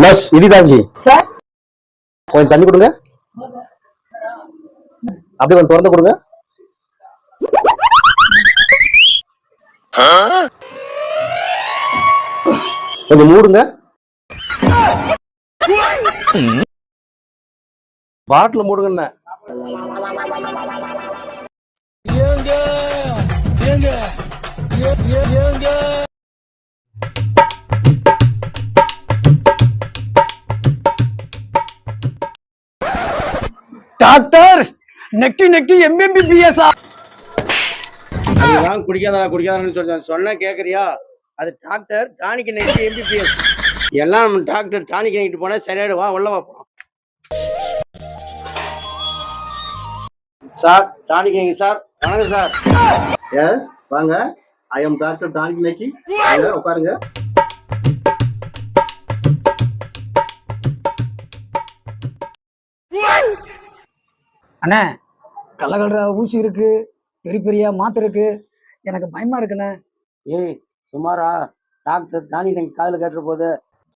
Nurse இடிதாங்கி sir கொஞ்சம் தண்ணி கொடுங்க. அப்படியே கொஞ்சம் திறந்து கொடுங்க. கொஞ்சம் மூடுங்க. பாட்டில் மூடுங்க. டாக்டர் நெக்கி நெக்கி எம்பிபிஎஸ் அதுதான் குடிக்காதான்னு சொன்ன கேக்குறியா? அது டாக்டர் டானிக் நைட்டு எம்பிபிஎஸ். எல்லாம் நம்ம டாக்டர் டானிக் நைட்டு போனா சரியாயிடு. வா உள்ள பார்ப்போம். Sir tonic night sir. வணக்கம் சார். எஸ் வாங்க. I am doctor tonic Nike. உட்காருங்க. அண்ணே கலர் ஊசி இருக்கு, பெரிய பெரிய மாத்திரை இருக்கு, எனக்கு பயமா இருக்குண்ணே. ஏய் சுமாரா டாக்டர் டானிக் நைட்டு காதுல கேட்டுற போது